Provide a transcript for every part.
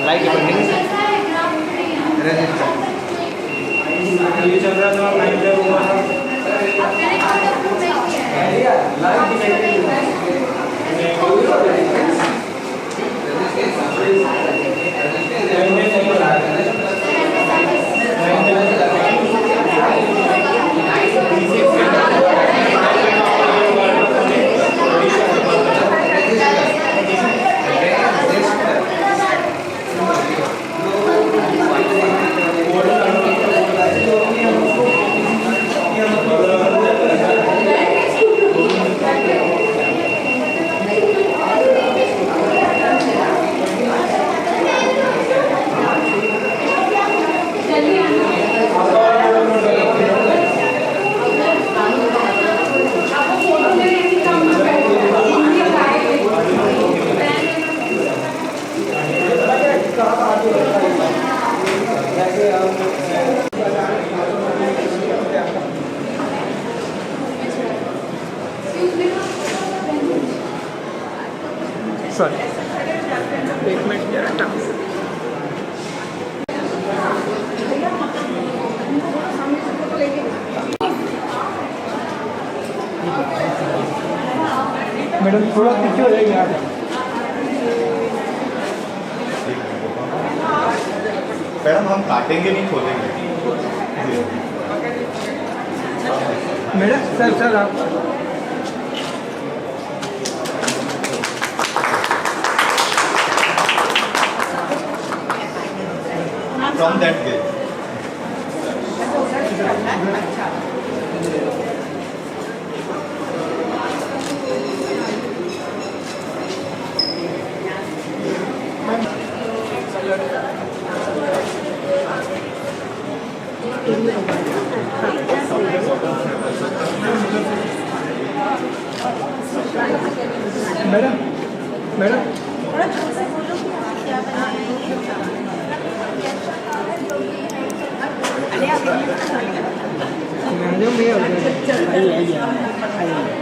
Light depending resistor ये चल रहा था लाइट जब हुआ सॉरी एक मिनट जरा मैडम थोड़ा पीछे हो जाएंगे आप। मैडम हम काटेंगे नहीं खोलेंगे। मैडम सर आप from that get madam madam madam ये आइए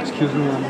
excuse me ma'am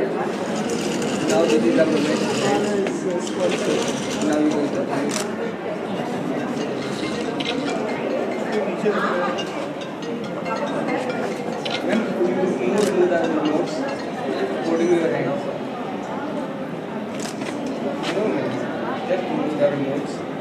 Now this is the moment. Now we go to the when you move to the remotes, holding your hands. No, just move the remotes.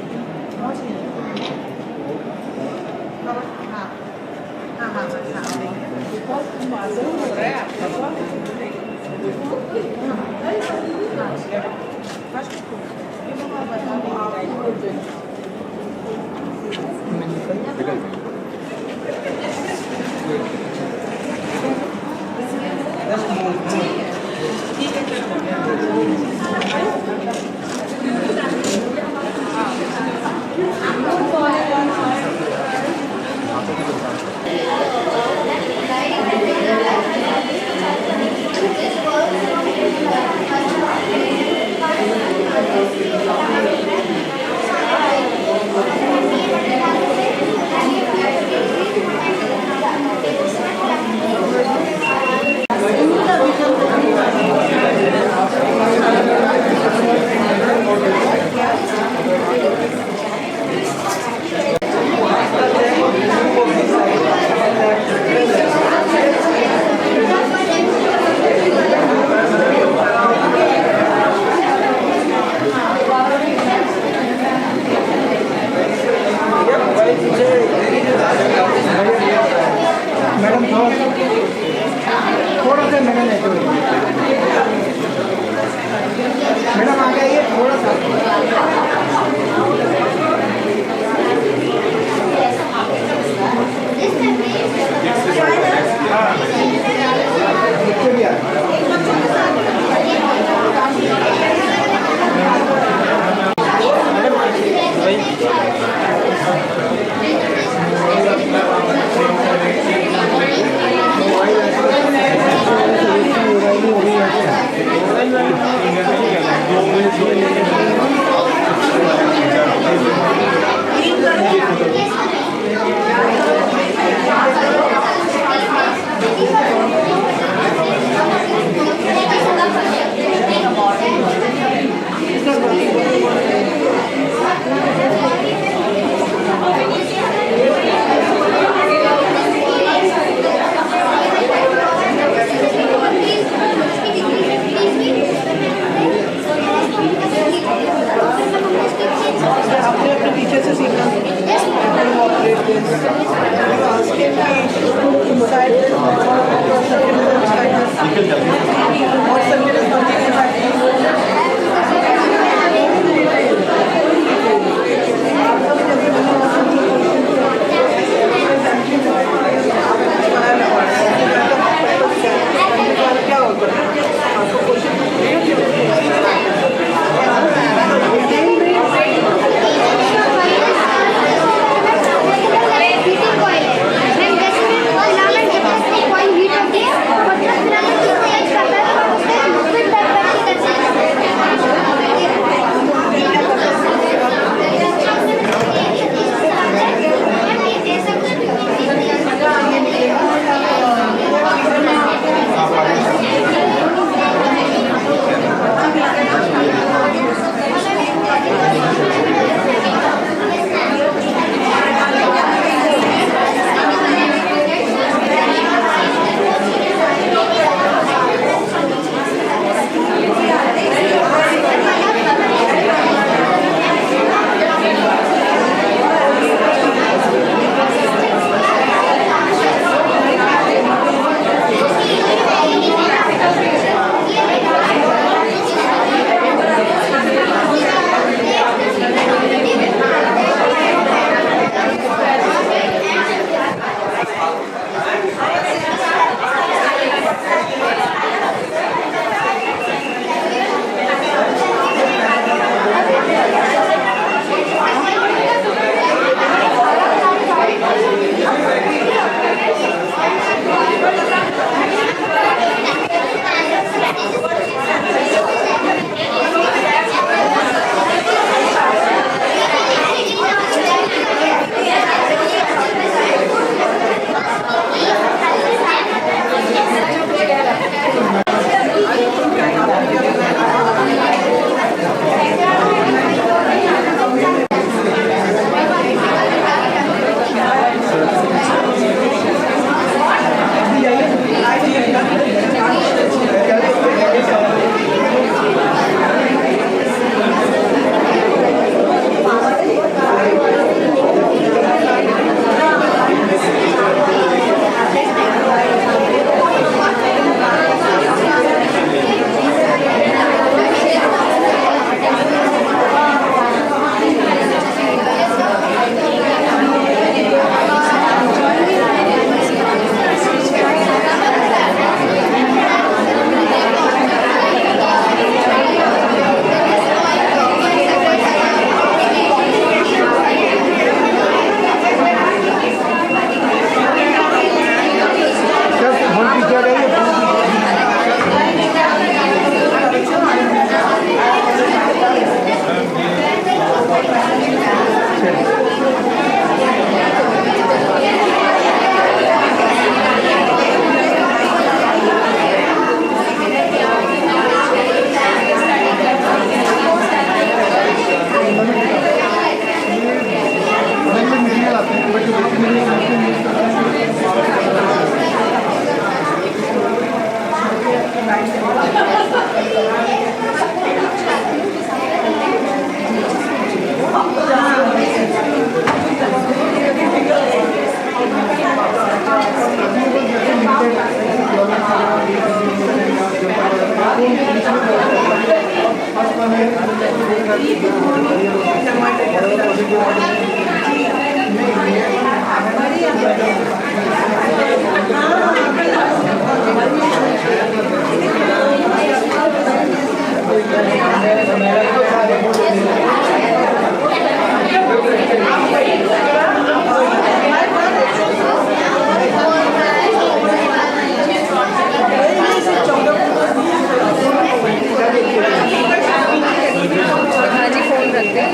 हाँ जी, phone रखते हैं।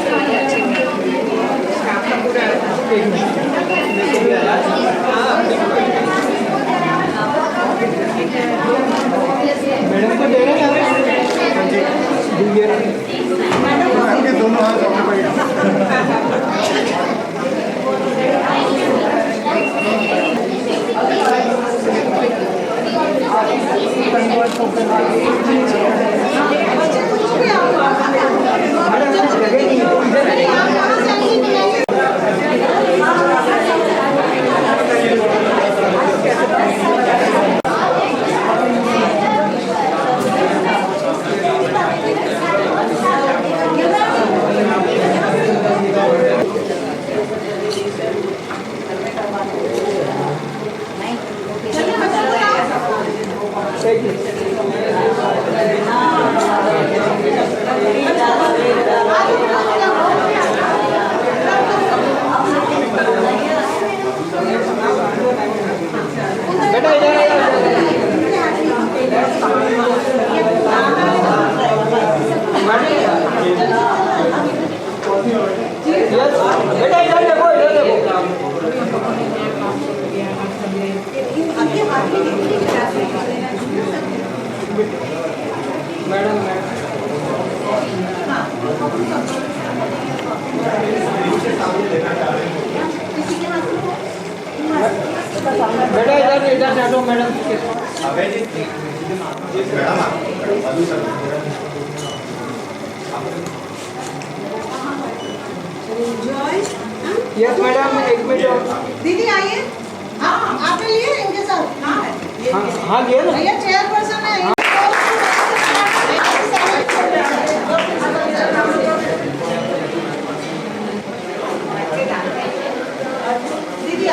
Madam को दे रहे हैं दोनों हाथ रखने पड़ेगा। बेटा इधर बैठो मैडम। अभय जी मैडम मधु सर यस मैडम, एक मिनट और। दीदी आइए। हाँ आपने लिए इनके साथ? हाँ लिए ना। भैया चेयरपर्सन है। दीदी आ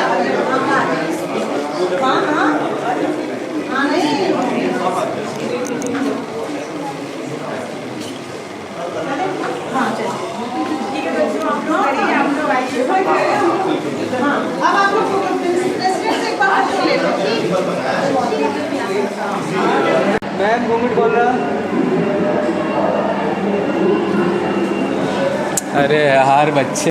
हाँ हाँ हाँ नहीं हाँ चलिए ठीक है बच्चों, आप लोग करिए, आप लोग आइए। हाँ अब आप लोग प्रेसिडेंट से एक बार फोटो ले लो। मैम घूंघट बोल रहा। अरे यार बच्चे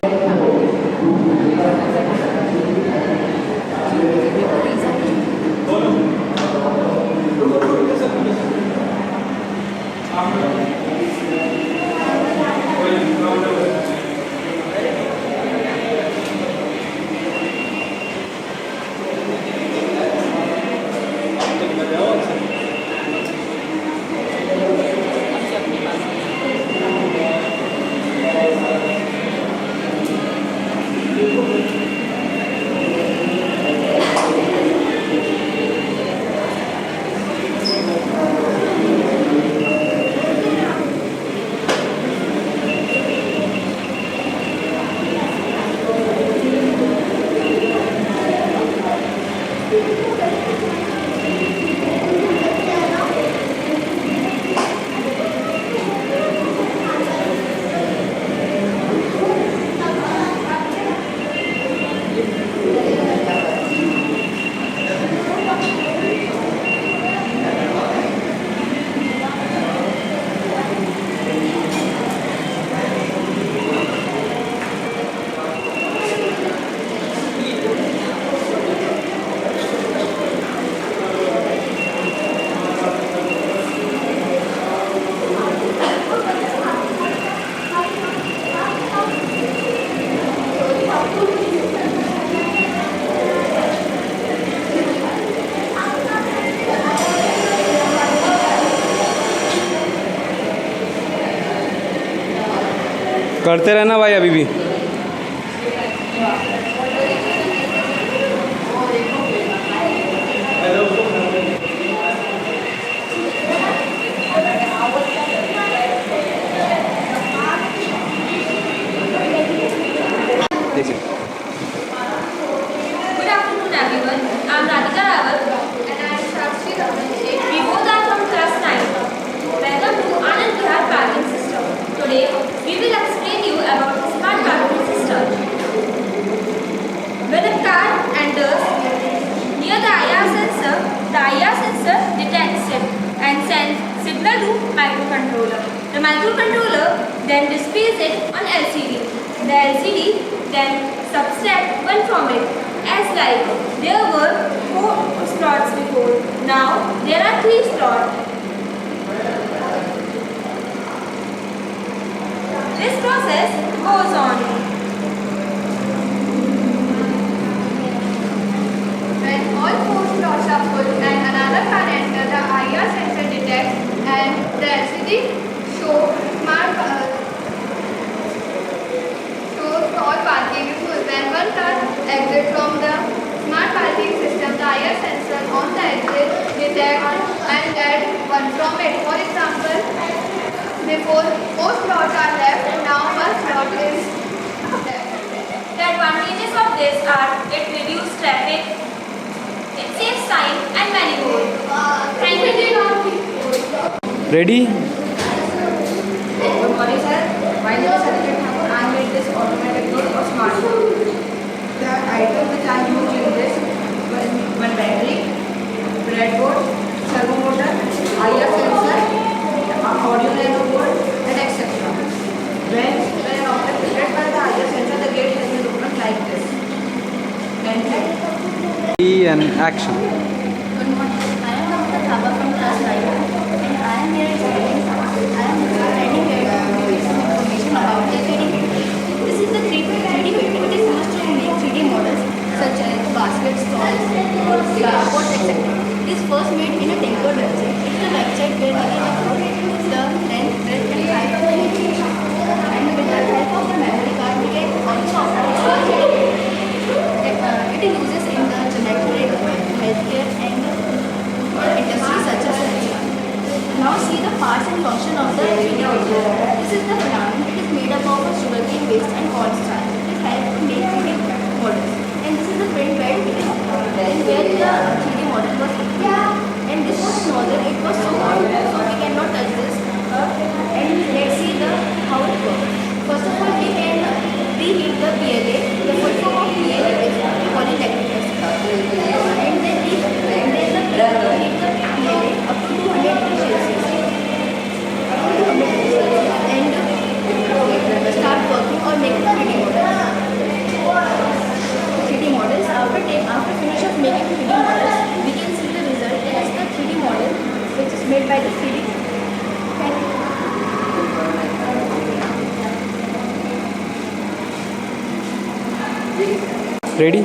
करते रहना भाई अभी भी। microcontroller then displays it on LCD. The LCD then subtract one from it. As like there were 4 slots before, now there are 3 slots. This process goes on. When all 4 slots are full and another parameter, the IR sensor detects and the LCD shows all parking is full. When one car exits from the smart parking system, the IR sensor on the exit detects and adds one from it. For example, before 4 slots are left, now 1 slot is left. The advantages of this are it reduces traffic, it saves time and many more. Thank you. Ready? Good morning, sir. My name is Aditya Thakur. I made this automatic door for smartphone. The item which I used in this was one battery, breadboard, servo motor, IR sensor, audio nano board, and etc. When operated by the IR sensor, the gate has been opened like this. Thank you. And action. Good morning. I am Dr. Thaba from class 9 and I am here explaining some information about the 3D painting. This is the 3D painting. It is used to make 3D models such as baskets, dolls, cardboard, etc. It is first made in a Tinker website. It is a website where we can upload the length, breadth and height of the image. And with the help of the memory card, we can also upload the 3D painting. It is uses in the geometric, healthcare and industry such as textile. Now see the parts and function of the 3D printer. This is the filament. It is made up of a sugarcane waste and corn starch. It helps to make 3D models. And this is the print bed where the 3D model was made. And this was nozzle. It was so hot, so we cannot touch this. And let's see how it works. First of all, we can preheat the PLA. The full form of PLA is polylactic acid. And then we preheat the PLA up to 200 degrees Celsius. And start working or making 3D models. 3D models. After finish of making 3D models, we can see the result as the 3D model which is made by the 3D printer. Thank you. Ready?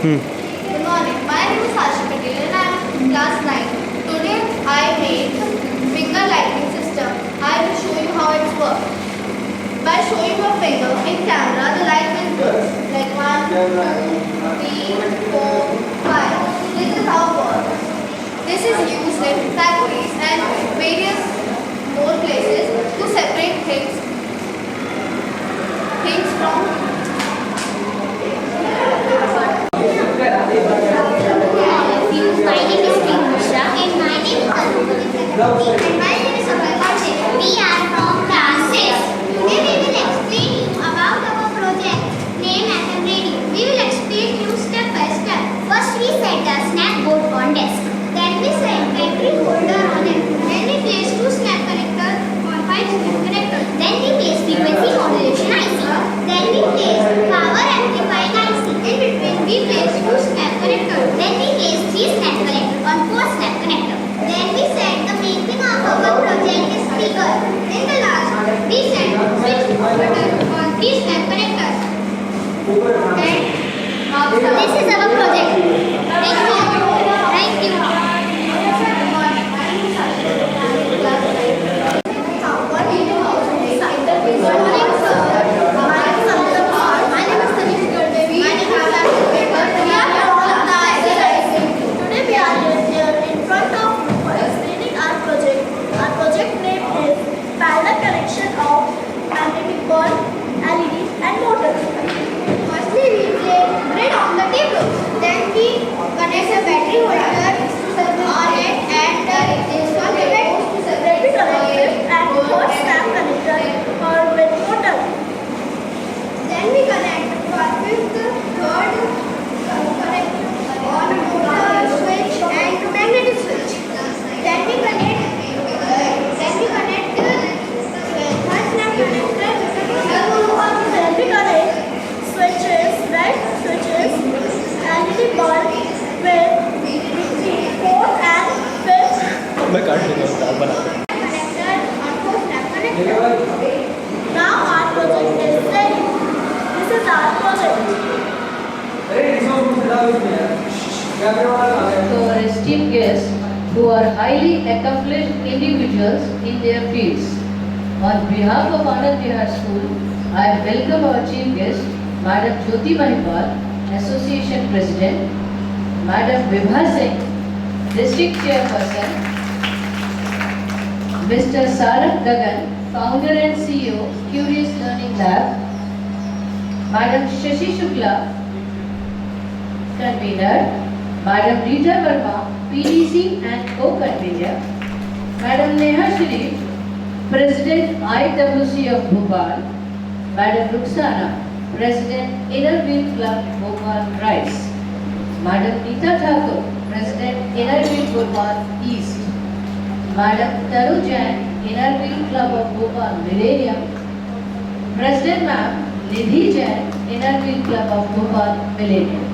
Good morning. My name is Asha Patel and I am in class 9. Today I made finger lighting system. I will show you how it works. By showing your finger in camera, the light will burn. Like 1, 2, 3, 4, 5. This is how it works. This is used in factories and various more places to separate things from My name is Primusha and my name is Anupama and my name is Abhay. We are from class 6. Today we will explain you about our project named FM Radio. We will explain you step by step. First we set a snap board on desk. Then we set battery holder on it. Then we place 2 This is our project. Thank you. मैं काट देता हूँ star बना के। Now our project is ready. This is our project. So our esteemed guests who are highly accomplished individuals in their fields. On behalf of Anand Vihar School, I welcome our chief guest, Madam Jyoti Mahipal, Association President, Madam Vibha Singh, District Chairperson, Mr. Sarak Gagan, Founder and CEO, Curious Learning Lab, Madam Shashi Shukla, Convener, Madam Rita Verma, PDC and Co-Convener, Madam Neha Sharif, President IWC of Bhopal, Madam Ruxana, President Inner Wheel Club Bhopal Rice, Madam Neeta Thakur, President Inner Wheel Bhopal East, Madam Taru Jain, Inner Wheel Club of Bhopal Millennium, President Ma'am Nidhi Jain, Inner Wheel Club of Bhopal Millennium,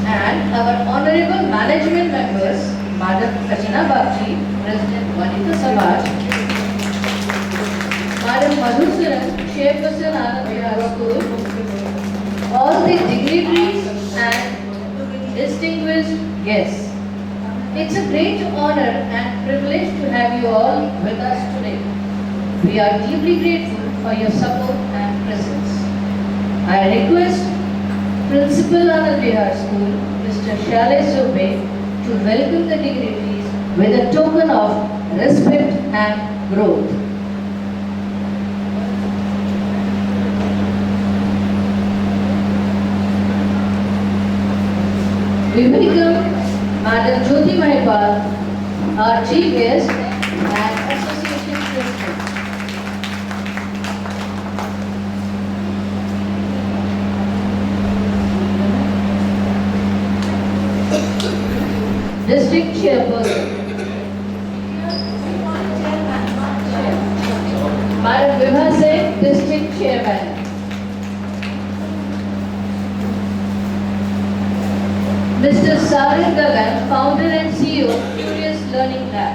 and our honorable management members, Madam Kachana Bagchi, President Vanita Samaj, Madam Madhusuran, Chairperson Anand Vihar School, all the dignitaries and distinguished guests. It's a great honor and privilege to have you all with us today. We are deeply grateful for your support and presence. I request Principal Anand Vihar School, Mr. Shailesh Zubey, to welcome the dignitaries with a token of respect and growth. We welcome Madam Jyoti Mahipal, our chief guest and association president. District chairperson. Madam Vibha Singh, district chairman. Mr. Sarak Gagan, founder and CEO, Curious Learning Lab.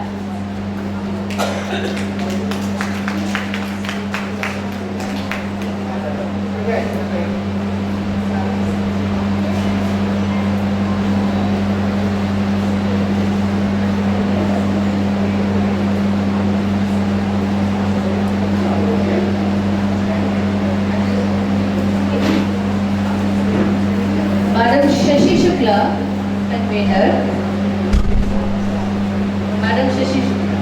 Madam Shashi Shukla, convener. Madam Shashi Shukla.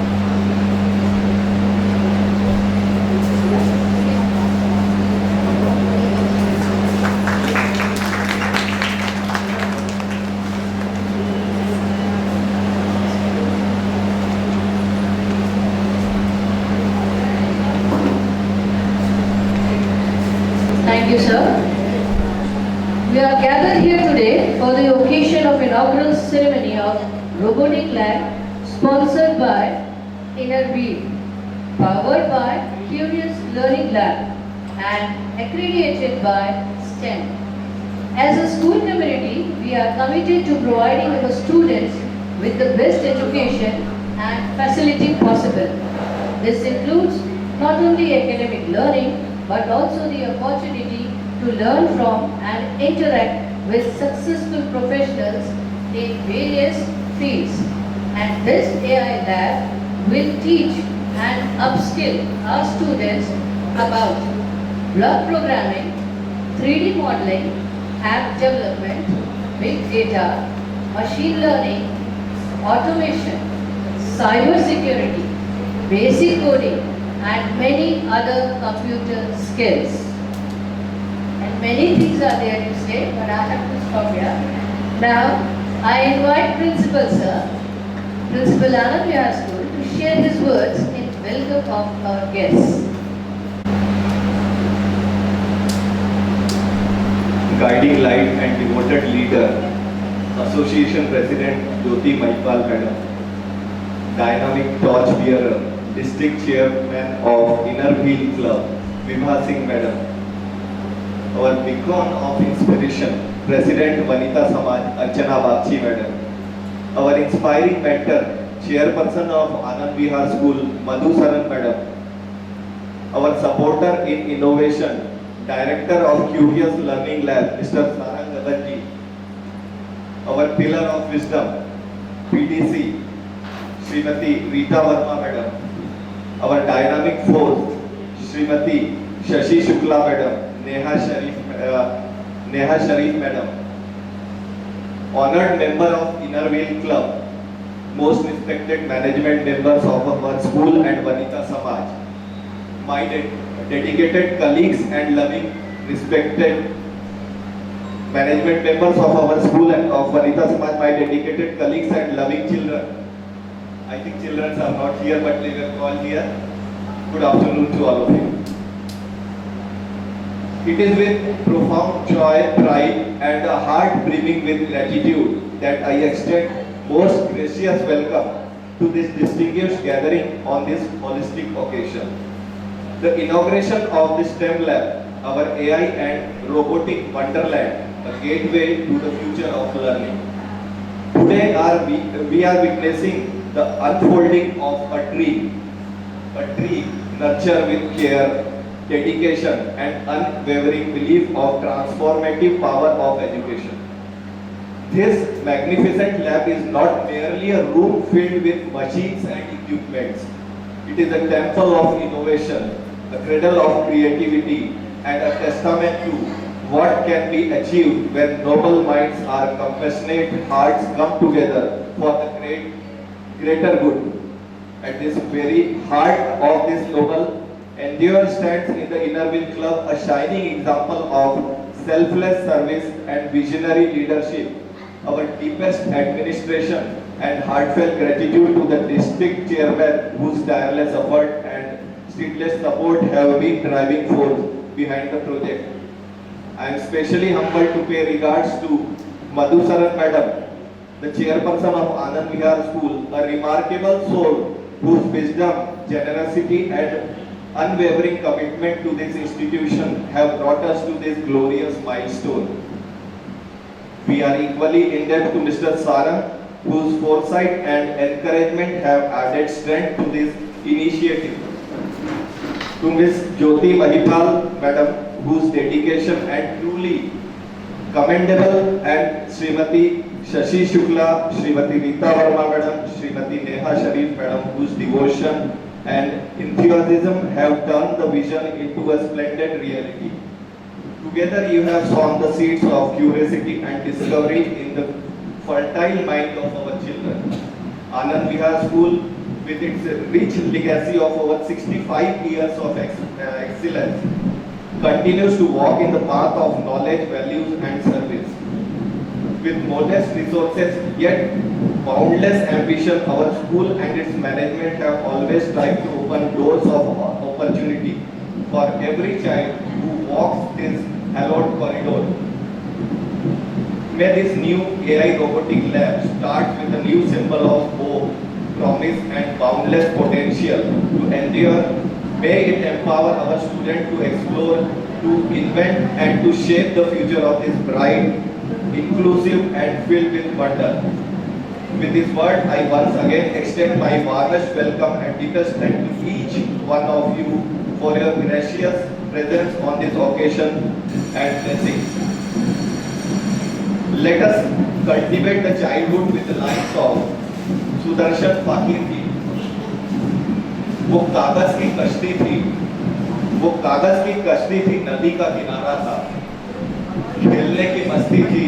Thank you, sir. We are gathered here today for the occasion of inaugural ceremony of Robotic Lab sponsored by Inner Wheel, powered by Curious Learning Lab and accredited by STEM. As a school community, we are committed to providing our students with the best education and facility possible. This includes not only academic learning but also the opportunity to learn from and interact with successful professionals in various fields. And this AI lab will teach and upskill our students about block programming, 3D modeling, app development, big data, machine learning, automation, cyber security, basic coding, and many other computer skills. And many things are there to say, but I have to stop here. Now, I invite Principal Sir, Principal Anand Vihar School, to share his words in welcome of our guests. Guiding light and devoted leader, Association President Jyoti Mahipal Madam, Dynamic Torch Bearer, District Chairman of Inner Wheel Club, Vibha Singh Madam, our beacon of inspiration, President Vanita Samaj, Archana Bagchi Madam, our inspiring mentor, Chairperson of Anand Vihar School, Madhu Saran Madam, our supporter in innovation, Director of Curious Learning Lab, Mr. Sarang Gadanji, our pillar of wisdom, PDC, Srimati Rita Verma Madam, our dynamic force, Srimati Shashi Shukla Madam, Neha Sharif Madam, honored member of Inner Wheel Club, most respected management members of our school and Vanita Samaj, my dedicated colleagues and loving, respected management members of our school and of Vanita Samaj, my dedicated colleagues and loving children. I think children are not here, but they were all here. Good afternoon to all of you. It is with profound joy, pride, and a heart brimming with gratitude that I extend most gracious welcome to this distinguished gathering on this holistic occasion. The inauguration of this STEM lab, our AI and robotic wonderland, a gateway to the future of learning. Today we are witnessing the unfolding of a tree nurtured with care, dedication, and unwavering belief of transformative power of education. This magnificent lab is not merely a room filled with machines and equipments. It is a temple of innovation, a cradle of creativity, and a testament to what can be achieved when noble minds or compassionate hearts come together for the greater good. At this very heart of this noble endeavor stands in the Inner Wheel Club a shining example of selfless service and visionary leadership. Our deepest administration and heartfelt gratitude to the district chairman whose tireless effort and ceaseless support have been driving force behind the project. I am especially humbled to pay regards to Madhu Saran Madam, the chairperson of Anand Vihar School, a remarkable soul whose wisdom, generosity, and unwavering commitment to this institution have brought us to this glorious milestone. We are equally indebted to Mr. Sarang, whose foresight and encouragement have added strength to this initiative. To Ms. Jyoti Mahipal Madam, whose dedication and truly commendable, and Srimati Shashi Shukla, Srimati Rita Verma Madam, Srimati Neha Sharif Madam, whose devotion and enthusiasm have turned the vision into a splendid reality. Together you have sown the seeds of curiosity and discovery in the fertile mind of our children. Anand Vihar School, with its rich legacy of over 65 years of excellence, continues to walk in the path of knowledge, values, and service. With modest resources yet boundless ambition, our school and its management have always tried to open doors of opportunity for every child who walks this hallowed corridor. May this new AI robotic lab start with a new symbol of hope, promise, and boundless potential to endure. May it empower our students to explore, to invent, and to shape the future of this bright, inclusive, and filled with wonder. With this word, I once again extend my warmest welcome and deepest thanks to each one of you for your gracious presence on this occasion and blessings. Let us cultivate the childhood with the lines of Sudarshan फाकीर की. वो कागज की कश्ती थी, वो कागज की कश्ती थी, नदी का किनारा था, खेलने की मस्ती थी,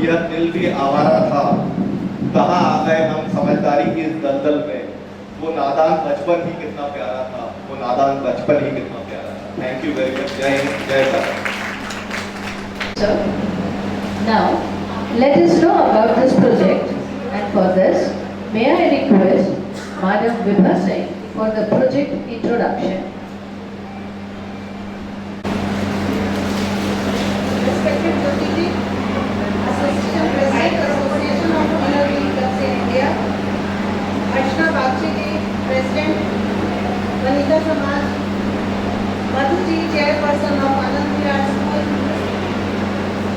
यह दिल भी आवारा था. कहाँ आ गए हम समझदारी की इस दलदल में. वो नादान बचपन ही कितना प्यारा था, वो नादान बचपन ही कितना प्यारा था. Thank you very much. जय हिंद, जय Bharat. So, now let us know about this project, and for this, may I request Madam Vibha Singh for the project introduction. Respected Jyoti ji, Assistant President, Association of Inner Wheel Clubs in India, Archana Bagchi ji, President, Vanita Samaj, Madhu ji, Chairperson of Anand Vihar School,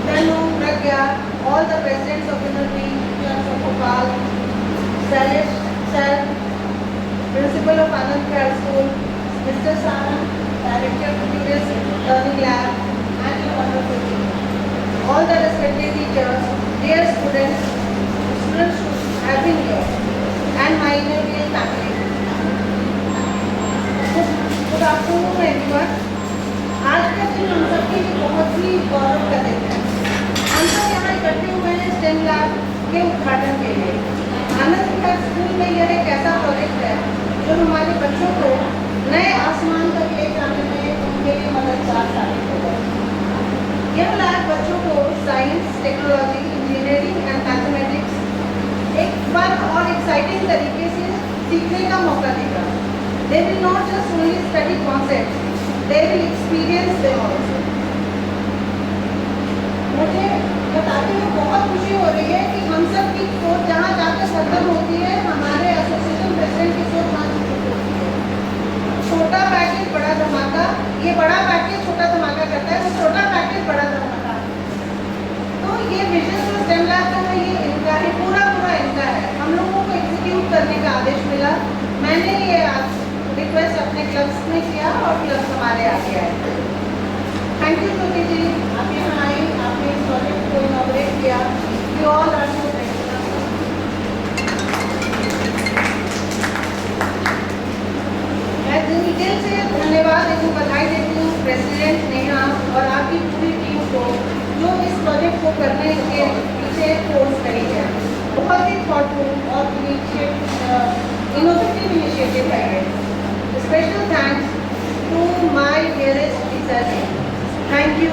Tanu, Pragya, all the presidents of Inner Wheel Clubs of Bhopal, Salish, Sir, Principal of Anand Vihar School, Mr. Sarang, Director of Tourist Learning Lab, and your wonderful team. All the respected teachers, dear students have been here, and my Inner Wheel family. Good afternoon everyone. आज का दिन हम सबके लिए बहुत ही गौरव का दिन है. हम सब यहाँ इकट्ठे हुए हैं STEM लैब के उद्घाटन के लिए. आनंद विहार स्कूल में यह एक ऐसा प्रोजेक्ट है जो हमारे बच्चों को नए आसमान तक ले जाने में उनके लिए मददगार साबित होगा. यह लैब बच्चों को science, technology, engineering and mathematics एक फन और एक्साइटिंग तरीके से सीखने का मौका देगा. They will not just only study concepts, they will experience them also. मुझे बताते हुए बहुत खुशी हो रही है कि हम सब की सोच जहाँ जाकर खत्म होती है, हमारे एसोसिएशन प्रेसिडेंट की सोच वहाँ शुरू होती है. छोटा पैकेज बड़ा धमाका, ये बड़ा पैकेज छोटा धमाका करता है, वो छोटा पैकेज बड़ा धमाका. तो ये विजन जो STEM लैब का है, ये इनका है, पूरा इनका है. हम लोगों को एग्जीक्यूट करने का आदेश मिला. मैंने ये रिक्वेस्ट अपने क्लब्स में किया और क्लब्स हमारे आगे आए. थैंक यू ज्योति जी, आप यहाँ आई, आपने इस प्रोजेक्ट को इनॉग्रेट किया. You all are so grateful. मैं दिल से धन्यवाद देती हूँ, बधाई देती हूँ प्रेसिडेंट नेहा और आपकी पूरी टीम को जो इस प्रोजेक्ट को करने के पीछे फोर्स करी है. बहुत ही थॉटफुल और इनोवेटिव इनिशिएटिव है. Special thanks to my dearest teachers. Thank you,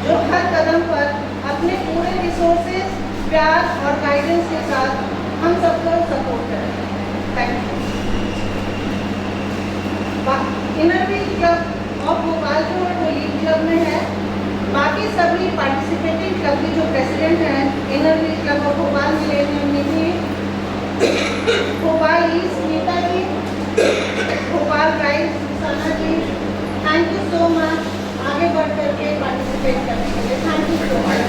जो हर कदम पर अपने पूरे रिसोर्सेज, प्यार और गाइडेंस के साथ हम सबको सपोर्ट करें. Thank you. Inner Wheel Club of Bhopal जो लीड क्लब में है, बाकी सभी पार्टिसिपेटिंग क्लब के जो प्रेसिडेंट हैं Inner Wheel Club of Bhopal में Bhopal east Neeta ji, Bhopal right Sana ji, thank you so much आगे बढ़ करके पार्टिसिपेट करने के लिए. Thank you so much.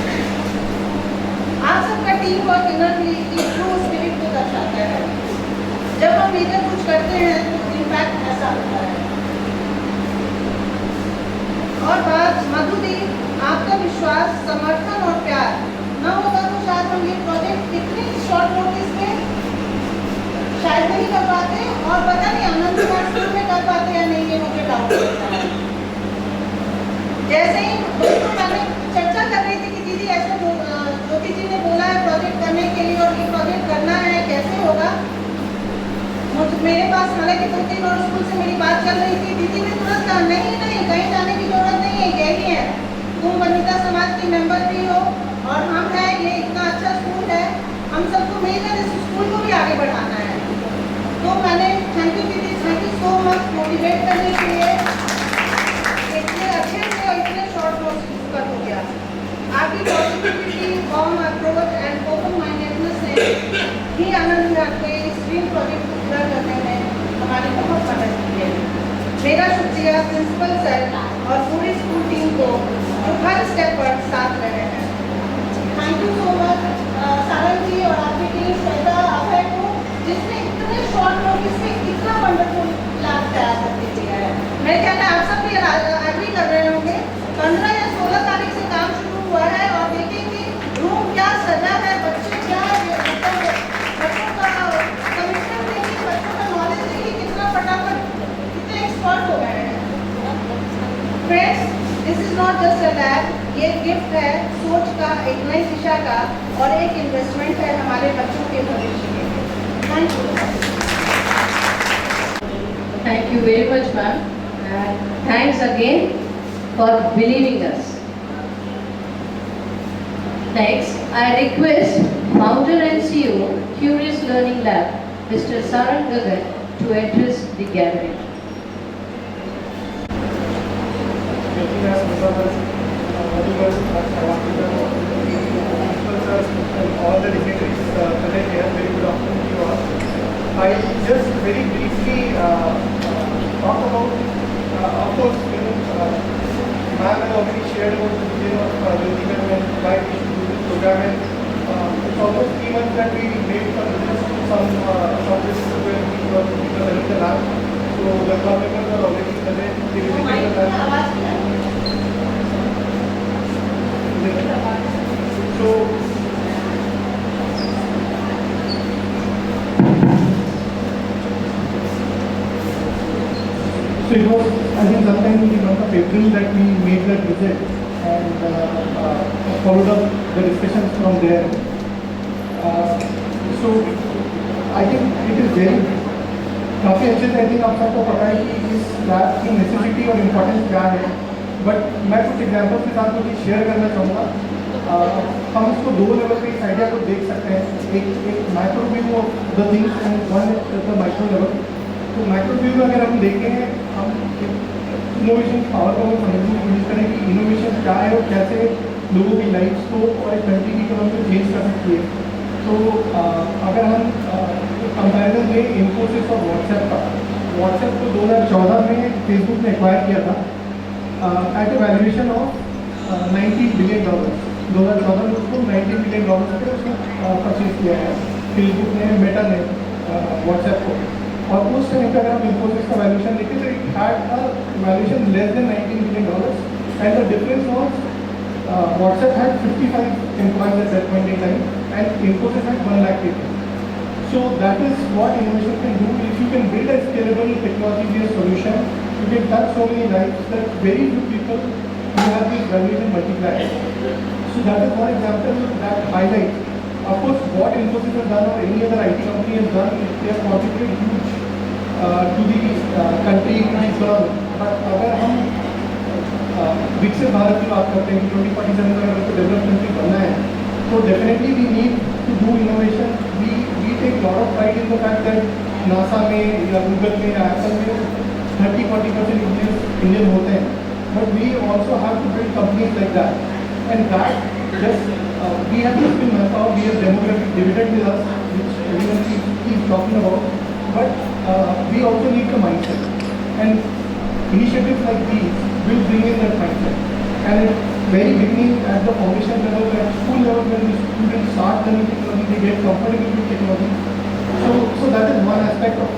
आप सबका टीम वर्क इनर व्हील की ट्रू स्पिरिट को दर्शाता है. जब हम मिलकर कुछ करते हैं तो इम्पैक्ट ऐसा होता है. और बात मधु दी, आपका विश्वास, समर्थन और प्यार न होगा तो शायद हम ये प्रोजेक्ट इतनी शॉर्ट नोटिस में शायद नहीं कर पाते, और पता नहीं आनंद विहार स्कूल में कर पाते या नहीं, ये मुझे डाउट होता है. जैसे ही दोस्तों मैंने चर्चा कर रही थी कि दीदी ऐसे ज्योति जी ने बोला है प्रोजेक्ट करने के लिए और ये प्रोजेक्ट करना है, कैसे होगा. मेरे पास हालांकि 2-3 और स्कूल से मेरी बात चल रही थी. दीदी ने तुरंत कहा नहीं कहीं जाने की जरूरत नहीं है, यही है. तुम वनिता समाज की मेंबर भी हो और हम हैं, ये इतना अच्छा स्कूल है, हम सबको मिलकर इस स्कूल को भी आगे बढ़ाना है. तो मैंने थैंक यू दीदी, thank you so much motivate करने के लिए. इतने अच्छे से और इतने शॉर्ट नोट्स पर हो गया. आपकी positivity, warm approach and open mindedness ने ही आनंद विहार के इस ड्रीम प्रोजेक्ट को पूरा करने में हमारी बहुत मदद की है. मेरा शुक्रिया प्रिंसिपल सर और पूरी स्कूल टीम को जो हर स्टेप पर साथ रहे हैं. Thank you so much Sarang ji और आपकी टीम श्वेता अभय को, जिसने इतने शॉर्ट नोटिस में इतना वंडरफुल लैब तैयार करके दिया है. मेरे ख्याल में आप सब ये गिफ्ट है सोच का, एक नई दिशा का और एक इन्वेस्टमेंट है हमारे बच्चों के भविष्य के लिए। Thank you. Thank you very much, ma'am. And thanks again for believing us. Next, I request founder and CEO, Curious Learning Lab, Mr. Sarang Gagan, to address the gathering. Making us members, modules, principals, and all the dignitaries present here. Very good afternoon to you all. I just very briefly talk about, of course, ma'am has already shared about the vision of the development, why we should do this program, and it's almost 3 months that we made for this some this where we were running the lab. So the club members are already present. They visited the lab. So it was, I think, sometime in the month of April that we made that visit and followed up the discussions from there. So I think it is very काफ़ी अच्छे से, I think आप सबको पता है कि इस lab की नेसेसिटी और इम्पोर्टेंस क्या है, बट मैं कुछ एग्जाम्पल्स के साथ कुछ शेयर करना चाहूँगा। हम इसको 2 लेवल पे इस आइडिया को देख सकते हैं, एक micro view of the things and one is the micro level. तो माइक्रो व्यू में अगर हम देखें, हम इनोवेशन की पावर को हम समझने की कोशिश करें कि इनोवेशन क्या है और कैसे लोगों की लाइफ को और एक कंट्री की इकोनॉमी को चेंज कर सकती है। तो अगर हम कंपैरिजन में इन्फोसिस और व्हाट्सएप को 2014 में फेसबुक ने एक्वायर किया था at a valuation of $19 billion. 2014 में उसको $19 बिलियन पे उसको परचेज किया है फेसबुक ने, मेटा ने व्हाट्सएप को। और उस टाइम पे अगर हम इन्फोसिस का वैल्यूएशन देखें तो it had a valuation less than $19 billion and the difference was WhatsApp had 55 employees at that point in time and Infosys had 1 lakh people. So that is what innovation can do. If you can build a scalable technology-based solution, you can touch so many lives that very few people who have this valuation multiplied. So that is one example that highlights. Of course, what Infosys has done or any other IT company has done, they have contributed huge to the country economy. But अगर हम विकसित भारत की बात करते हैं कि 2047 में अगर उसको डेवलप कंट्री बनना है, तो definitely we need to do innovation. We take lot of pride in the fact that NASA में या गूगल में या एप्पल में 30-40% इंडियन होते हैं, but we also have to build companies like that and that just we have to skill map out, we have demographic dividend with us which everyone keeps talking about, but we also need the mindset and initiatives like these will bring in that mindset. And at very beginning, at the foundation level, at school level, when the students start learning technology, they get comfortable with technology. So that is one aspect of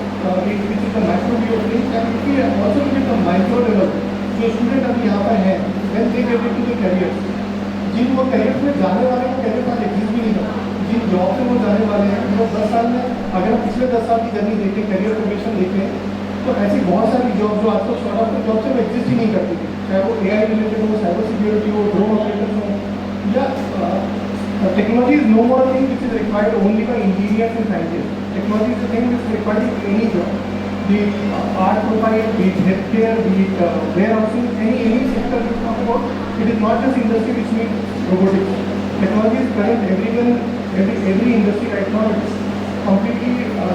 it, which is the macro view of things. And if we also look at the micro level, जो student अभी यहाँ पर हैं, when they get into the careers, जिन वो careers में जाने वाले हैं, career पास exist भी नहीं था, जिन जॉब में वो जाने वाले हैं, वो 10 साल में, अगर हम पिछले 10 साल की जर्नी देखें, career progression देखें, तो ऐसी बहुत सारी जॉब जो आजकल शॉर्ट ऑफ जॉब से वो एग्जिस्ट ही नहीं करती थी, चाहे वो AI रिलेटेड हो, साइबर सिक्योरिटी हो, ड्रोन ऑपरेटर्स हो, या technology is no more thing which is required only by engineers and scientist. Technology is the thing which required in any job, be it art profile, be it health care, be it warehousing, any sector we talk about, it is not just industry which needs robotics. Technology is present every industry right now. It's completely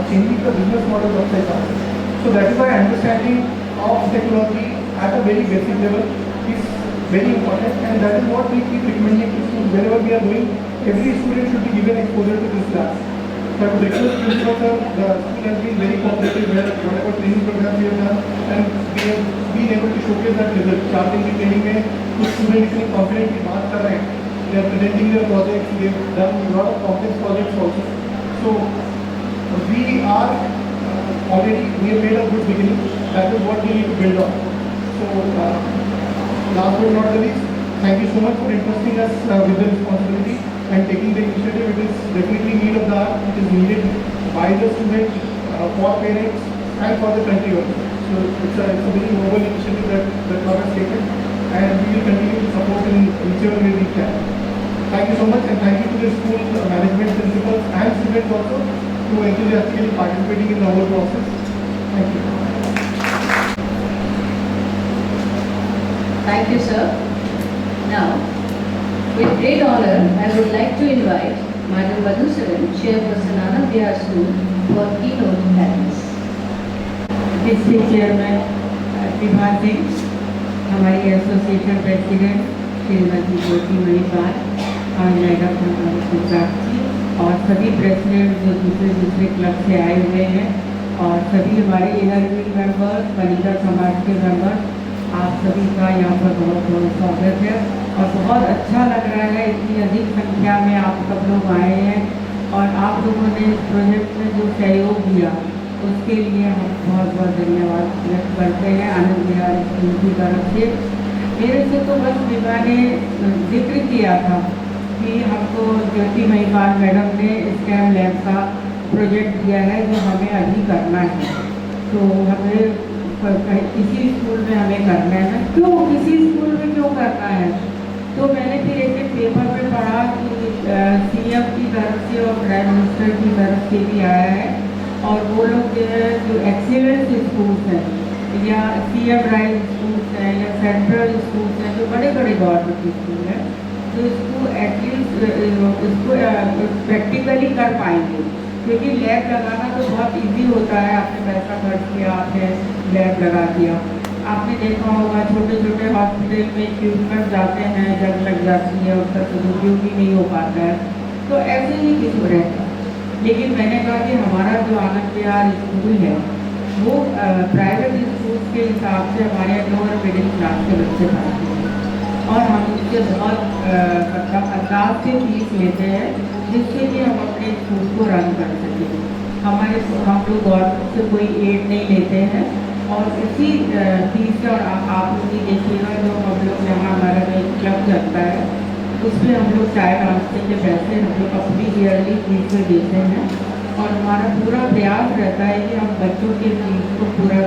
changing the business model upside down. So that is why understanding of technology at a very basic level is very important, and that is what we keep recommending to students wherever we are going. Every student should be given exposure to this class. So I would request principal sir, the school has been very cooperative where whatever training program we have done, and we have been able to showcase that result. 4 दिन की training में कुछ student इतनी confidently बात कर रहे हैं, they are presenting their projects, they have done a lot of complex projects also. So we are already, we have made a good beginning. That is what we need to build on. So last but not the least, thank you so much for entrusting us with the responsibility and taking the initiative. It is definitely need of the hour. It is needed by the students, for parents and for the country also. So it's a very noble initiative that the club has taken. and we will continue to support in whichever way we can. Thank you so much, and thank you to the school management, principals and students also who enthusiastically participating in the whole process. Thank you. Thank you, sir. Now, with great honor, I would like to invite Madam Madhusudan, Chairperson Anand Vihar School, for keynote address. District chairman Vibha Singh, हमारी association president Shrimati ज्योति मणिपाल और madam जी और सभी president जो दूसरे club से आए हुए हैं और सभी हमारे इनर व्हील मेंबर्स, वनिता समाज के मेंबर्स, आप सभी का यहाँ पर बहुत बहुत स्वागत है और बहुत अच्छा लग रहा है। इतनी अधिक संख्या में आप सब लोग आए हैं और आप लोगों ने इस प्रोजेक्ट में जो सहयोग दिया उसके लिए हम बहुत बहुत धन्यवाद व्यक्त करते हैं आनंद विहार स्कूल की तरफ से। मेरे से तो बस विभा ने जिक्र किया था कि हमको ज्योति महिपाल मैडम ने स्कैम लैब का प्रोजेक्ट दिया है जो हमें अभी करना है, तो हमें किसी स्कूल में हमें करना है। क्यों किसी स्कूल में क्यों करना है? तो मैंने फिर एक पेपर में पढ़ा कि सीएम की तरफ से और प्राइम मिनिस्टर की तरफ से भी आया है और वो लोग जो है जो एक्सीलेंस स्कूल्स हैं या सीएम राइज स्कूल्स हैं या सेंट्रल स्कूल्स हैं जो बड़े बड़े गवर्नमेंट स्कूल हैं तो इसको एटलीस्ट इसको प्रैक्टिकली कर पाएंगे, क्योंकि लैब लगाना तो बहुत इजी होता है। आपने पैसा खर्च किया, आपने लैब लगा दिया। आपने देखा होगा छोटे छोटे हॉस्पिटल में इक्विपमेंट जाते हैं, जंग लग जाती है, उसका सदुपयोग भी नहीं हो पाता है, तो ऐसे ही किसी रहता। लेकिन मैंने कहा कि हमारा जो आनंद विहार स्कूल है वो प्राइवेट स्कूल के हिसाब से हमारे लोअर मिडिल क्लास के बच्चे पढ़ते हैं और हम उससे बहुत मतलब अंदाज से फीस लेते हैं जिससे कि हम अपने स्कूल को रन कर सकें। हम लोग गवर्नमेंट से कोई एड नहीं लेते हैं और इसी फीस से, और आप लोग भी देखिएगा जो हम लोग यहाँ हमारा जो क्लब चलता है उसमें हम लोग चाय नाश्ते के पैसे हम लोग अपनी ईयरली फीस में देते हैं और हमारा पूरा प्रयास रहता है कि हम बच्चों के फीस को पूरा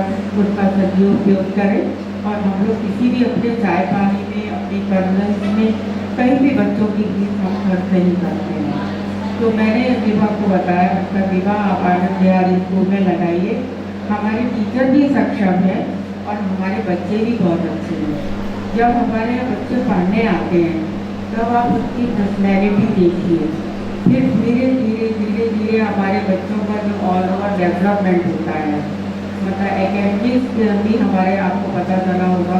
उसका सही उपयोग करें और हम लोग किसी भी अपने चाय पानी में, अपनी कन्वेंस में कहीं भी बच्चों की फीस हम खर्च नहीं करते हैं। तो मैंने विभा को बताया, मतलब विभा आप आनंद विहार स्कूल में लगाइए, हमारे टीचर भी सक्षम है और हमारे बच्चे भी बहुत अच्छे हैं। जब हमारे यहाँ बच्चे पढ़ने आते हैं तब आप उसकी पर्सनैलिटी देखिए, फिर धीरे धीरे धीरे धीरे हमारे बच्चों का जो ऑल ओवर डेवलपमेंट होता है, मतलब एकेडमिक्स भी हमारे, आपको पता चला होगा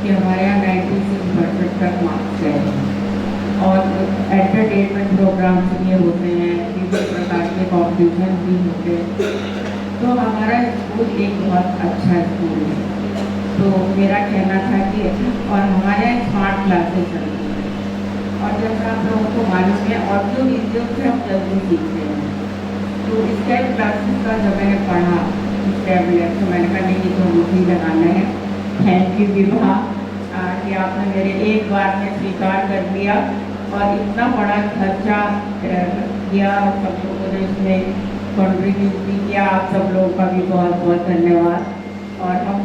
कि हमारे यहाँ 96% तक मार्क्स है और एंटरटेनमेंट प्रोग्राम्स भी होते हैं, विभिन्न प्रकार के कॉम्पिटिशन भी होते हैं। तो हमारा स्कूल एक बहुत अच्छा स्कूल है। तो मेरा कहना था कि और हमारे यहाँ स्मार्ट क्लासेस चलती हैं और जैसा आप लोगों को मालूम है ऑडियो वीडियो से हम जल्दी सीखते हैं। तो स्टेप क्लासेस का जब मैंने पढ़ा स्टेप लैब तो मैंने कहा नहीं तो मुझे लगाना है। थैंक यू विभा कि आपने मेरे एक बार में स्वीकार कर दिया और इतना बड़ा खर्चा किया, सब लोगों ने इसमें कॉन्ट्रीब्यूट भी किया। आप सब लोगों का भी बहुत बहुत धन्यवाद और हम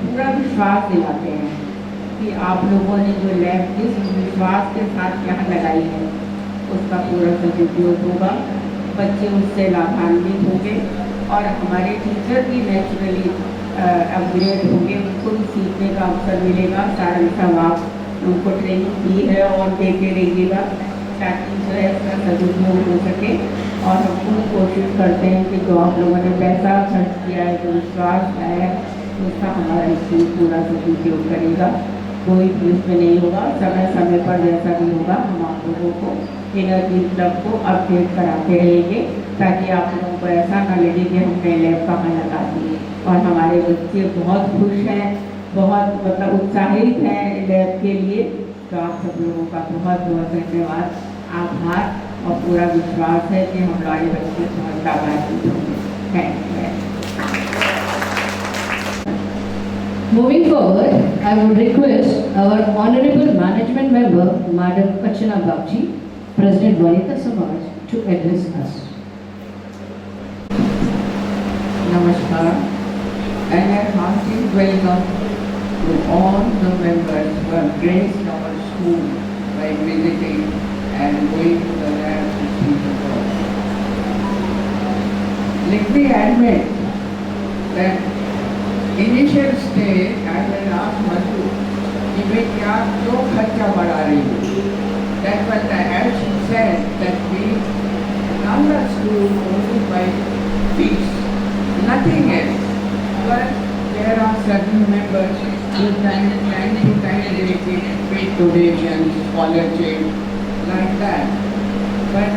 पूरा विश्वास दिलाते हैं कि आप लोगों ने जो लैब जिस विश्वास के साथ यहाँ लगाई है उसका पूरा सदुपयोग होगा, बच्चे उससे लाभान्वित होंगे और हमारे टीचर भी नेचुरली अपग्रेड होंगे, उनको भी सीखने का अवसर मिलेगा। सारा सब आप उनको ट्रेनिंग दी है और देते रहिएगा ताकि जो है इसका सदुपयोग हो सके। और हम पूरी कोशिश करते हैं कि जो आप लोगों ने पैसा खर्च किया है, जो विश्वास है, उसका हमारा स्कूल पूरा सदुपयोग करेगा। कोई भी उसमें नहीं होगा, समय समय पर जैसा भी होगा हम आप लोगों को इनर व्हील क्लब को अपडेट कराते रहेंगे ताकि आप लोगों को ऐसा न लगे कि हमने लैब कहाँ लगा दी। और हमारे बच्चे बहुत खुश हैं, बहुत मतलब उत्साहित हैं लैब के लिए। तो आप सब लोगों का बहुत बहुत धन्यवाद, आभार और पूरा विश्वास है कि हमारे बच्चे बहुत लाभान्वित होंगे। Thank you. Moving forward, I would request our Honorable Management Member, Madam Archana Babji, President Vanita Samaj, to address us. Namaskar and a hearty welcome to all the members who have graced our school by visiting and going to the lab to see the work. Let me admit that initial stage I will ask Madhu कि वे क्या क्यों खर्चा बढ़ा रही है. That was the as she said that we run the school only by fees, nothing else. But there are certain members who time to time they pay donations, scholarship, like that. But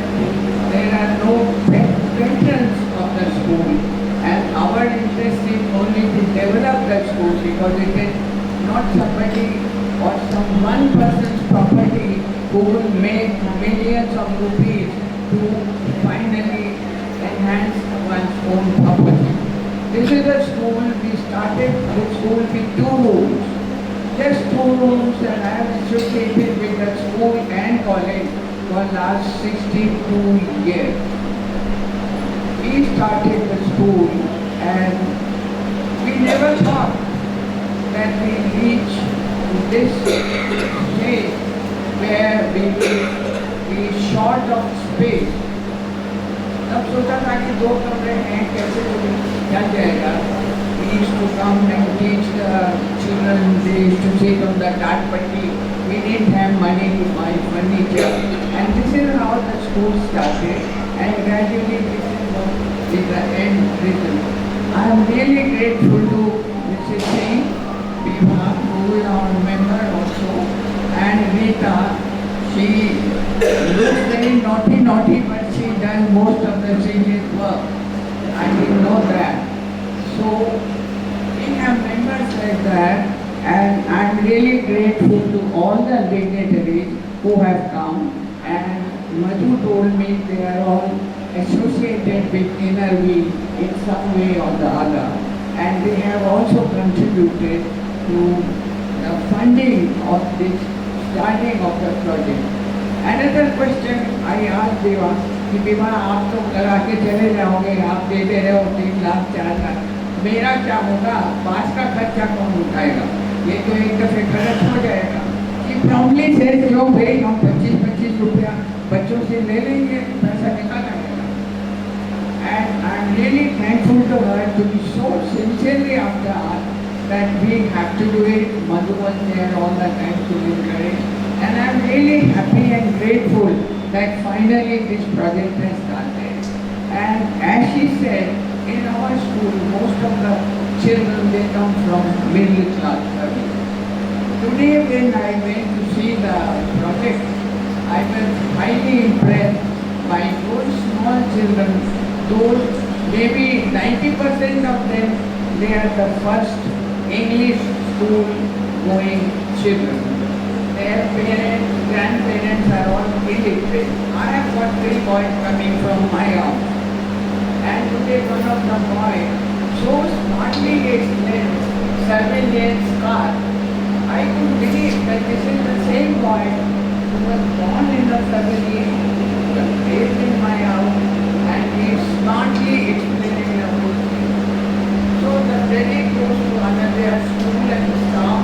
there are no patrons of the school, and our interest is only to develop the school because it is not somebody or some one person's property who will make millions of rupees to finally enhance one's own property. This is a school, we started the school with 2 rooms. Just 2 rooms, and I have associated with the school and college for last 62 years. We started the school and we never thought that we reach this stage where we will be short of space. तब सोचा था कि 2 कमरे हैं कैसे चल जाएगा. We used to come and teach the children, they used to sit on the Datpatti. We didn't have money to buy furniture, and this is how the school started, and gradually this is what is the end result. I am really grateful to Mrs. Singh, Viva, who is our member also, and Rita. She looks very naughty, but she does most of the serious work. I didn't know that. So we have members like that, and I'm really grateful to all the dignitaries who have come. And Madhu told me they are all associated with Inner Wheel in some way or the other, and they have also contributed to the funding of this starting of the project. Another question I asked Deva कि विवाह आप तो करा के चले जाओगे, आप दे दे रहे हो 3 लाख 4 लाख, मेरा क्या होगा, पास का खर्चा कौन उठाएगा, ये तो एक दफे खर्च हो जाएगा. कि प्रॉब्लम है क्यों भाई हम 25-25 रुपया बच्चों से ले लेंगे, पैसा निकाल आएगा. And I'm really thankful to her to be so sincerely after us that we have to do it. Madhu was there all the time to encourage, and I'm really happy and grateful that finally this project has started. And as she said, in our school, most of the children, they come from middle class family. Today when I went to see the project, I was highly impressed by those small children, those maybe 90% of them, they are the first English school going children. Their parents, grandparents are all illiterate. I have got 3 boys coming from my house. And today one of the boys so smartly explained surveillance car. I could believe that this is the same boy who was born in the surveillance, was raised in my house, and he is smartly explaining the whole thing. So the credit goes to Anandya school and staff,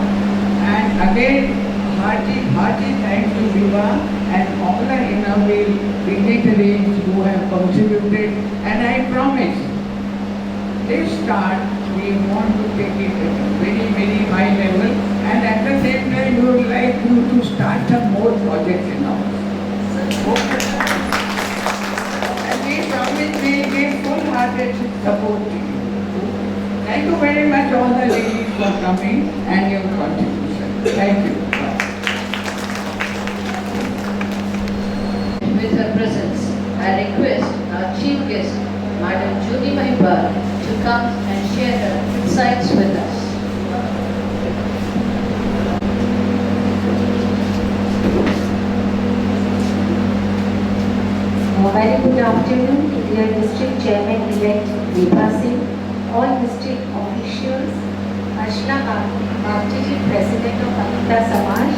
and again hearty thanks to Viva and all the Inner Wheel dignitaries who have contributed. And I promise, this start we want to take it at a very, very high level, and at the same time we would like you to start some more projects in our school. And we promise we give full-hearted support to you. Thank you very much all the ladies for coming and your contribution. Thank you. With her presence, I request our chief guest, Madam Judy Mahibal, to come and share her insights with us. Very good afternoon, dear District Chairman-elect Vibha Singh, all district officials, Ashna Bhakti, President of Akita Samaj,